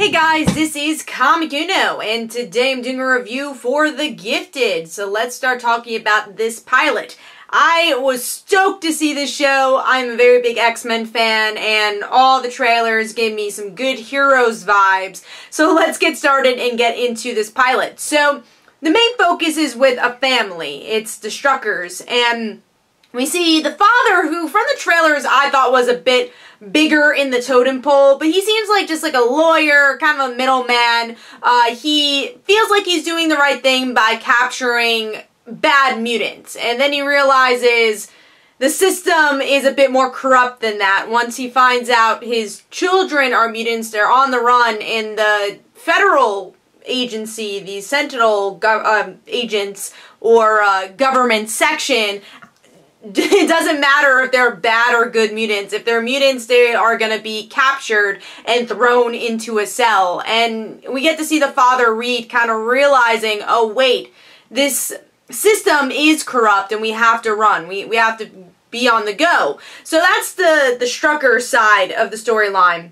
Hey guys, this is Comic Uno, and today I'm doing a review for The Gifted. So let's start talking about this pilot. I was stoked to see this show. I'm a very big X-Men fan, and all the trailers gave me some good Heroes vibes. So let's get started and get into this pilot. So the main focus is with a family. It's the Struckers, and we see the father, who from the trailers I thought was a bit bigger in the totem pole, but he seems like just like a lawyer, kind of a middleman. He feels like he's doing the right thing by capturing bad mutants, and then he realizes the system is a bit more corrupt than that. Once he finds out his children are mutants, they're on the run, and the federal agency, the Sentinel agents or government section, it doesn't matter if they're bad or good mutants. If they're mutants, they are going to be captured and thrown into a cell. And we get to see the father Reed kind of realizing, oh wait, this system is corrupt and we have to run. We have to be on the go. So that's the Strucker side of the storyline.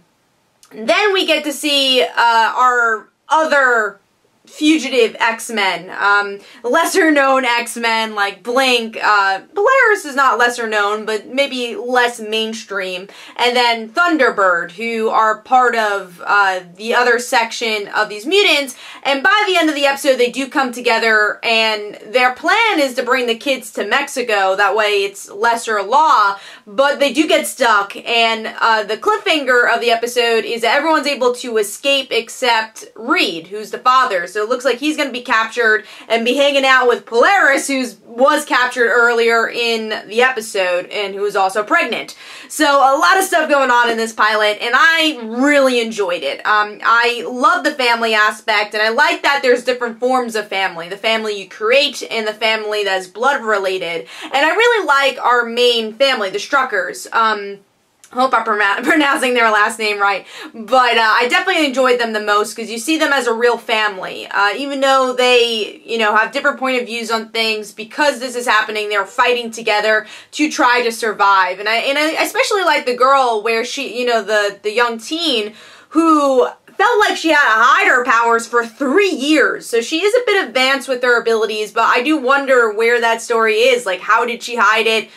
Then we get to see our other fugitive X-Men, lesser known X-Men like Blink. Polaris is not lesser known, but maybe less mainstream. And then Thunderbird, who are part of the other section of these mutants. And by the end of the episode, they do come together, and their plan is to bring the kids to Mexico. That way it's lesser law, but they do get stuck. And the cliffhanger of the episode is that everyone's able to escape except Reed, who's the father. So it looks like he's going to be captured and be hanging out with Polaris, who was captured earlier in the episode and who was also pregnant. So a lot of stuff going on in this pilot, and I really enjoyed it. I love the family aspect, and I like that there's different forms of family. The family you create and the family that's blood related. And I really like our main family, the Struckers. Hope I'm pronouncing their last name right, but I definitely enjoyed them the most because you see them as a real family. Even though they, have different point of views on things, because this is happening, they're fighting together to try to survive. And I especially like the girl where she, the young teen who felt like she had to hide her powers for 3 years. So she is a bit advanced with her abilities, but I do wonder where that story is. Like, how did she hide it?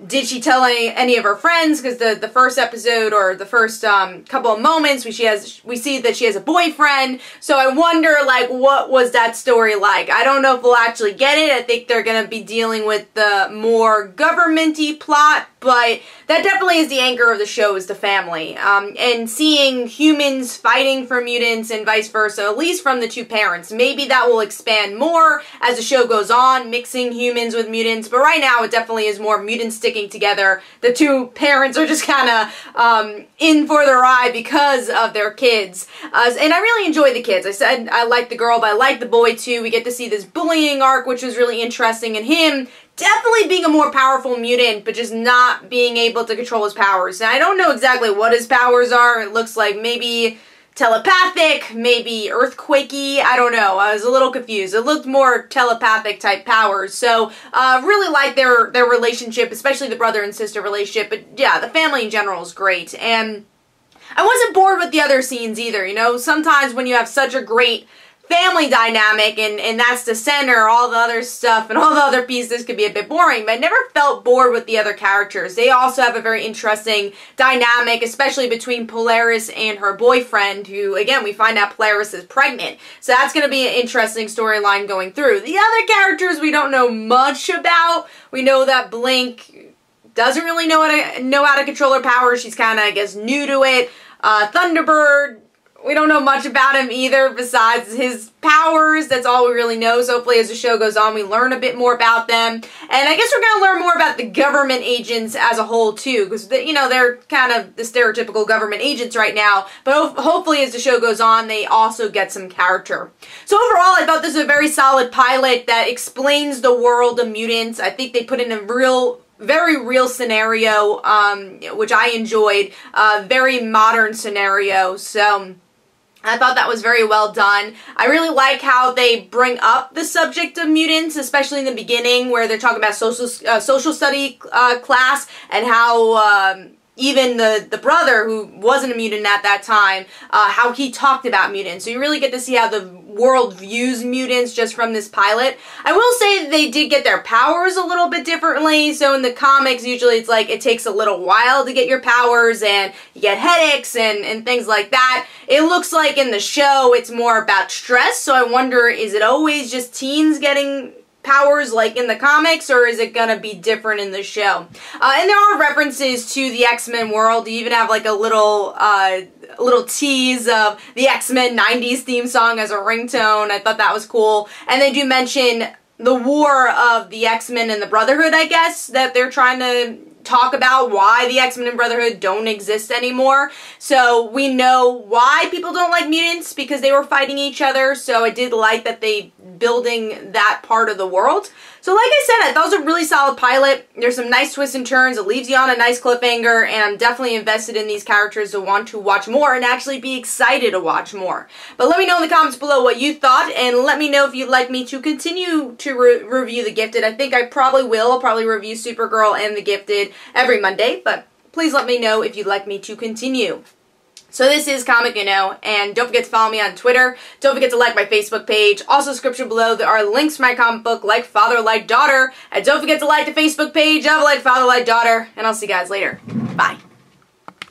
Did she tell any of her friends? Because the first episode, or the first couple of moments, we see that she has a boyfriend. So I wonder, like, what was that story like? I don't know if we'll actually get it. I think they're going to be dealing with the more government-y plot, but that definitely is the anchor of the show, is the family. And seeing humans fighting for mutants and vice versa, at least from the two parents. Maybe that will expand more as the show goes on, mixing humans with mutants. But right now, it definitely is more mutants sticking together. The two parents are just kind of in for the ride because of their kids. And I really enjoy the kids. I said I like the girl, but I like the boy too. We get to see this bullying arc, which was really interesting, and him definitely being a more powerful mutant, but just not being able to control his powers. And I don't know exactly what his powers are. It looks like maybe telepathic, maybe earthquakey, I don't know. I was a little confused. It looked more telepathic type powers. So, really like their relationship, especially the brother and sister relationship. But yeah, the family in general is great. And I wasn't bored with the other scenes either. Sometimes when you have such a great family dynamic, and that's the center, all the other stuff and all the other pieces could be a bit boring, but I never felt bored with the other characters. They also have a very interesting dynamic, especially between Polaris and her boyfriend, who, again, we find out Polaris is pregnant. So that's going to be an interesting storyline going through. The other characters we don't know much about. We know that Blink doesn't really know how to control her powers. She's kind of, I guess, new to it. Thunderbird, we don't know much about him either besides his powers. That's all we really know. So hopefully as the show goes on, we learn a bit more about them. And I guess we're going to learn more about the government agents as a whole too, because, they're kind of the stereotypical government agents right now. But hopefully as the show goes on, they also get some character. So overall, I thought this was a very solid pilot that explains the world of mutants. I think they put in a very real scenario, which I enjoyed. Very modern scenario. So I thought that was very well done. I really like how they bring up the subject of mutants, especially in the beginning where they're talking about social study class, and how even the brother, who wasn't a mutant at that time, how he talked about mutants. So you really get to see how the world views mutants just from this pilot. I will say they did get their powers a little bit differently. So in the comics, usually it's like it takes a little while to get your powers, and you get headaches and things like that. It looks like in the show it's more about stress, so I wonder, is it always just teens getting powers like in the comics, or is it gonna be different in the show? And there are references to the X-Men world. You even have like a little tease of the X-Men 90s theme song as a ringtone. I thought that was cool. And they do mention the war of the X-Men and the Brotherhood, I guess, that they're trying to talk about why the X-Men and Brotherhood don't exist anymore. So we know why people don't like mutants, because they were fighting each other. So I did like that they building that part of the world. So like I said, I thought it was a really solid pilot. There's some nice twists and turns. It leaves you on a nice cliffhanger, and I'm definitely invested in these characters to want to watch more and actually be excited to watch more. But let me know in the comments below what you thought, and let me know if you'd like me to continue to review The Gifted. I think I probably will. I'll probably review Supergirl and The Gifted every Monday, but please let me know if you'd like me to continue. So this is Comic Uno, and don't forget to follow me on Twitter. Don't forget to like my Facebook page. Also, description below, there are links to my comic book, Like Father, Like Daughter. And don't forget to like the Facebook page of Like Father, Like Daughter. And I'll see you guys later. Bye.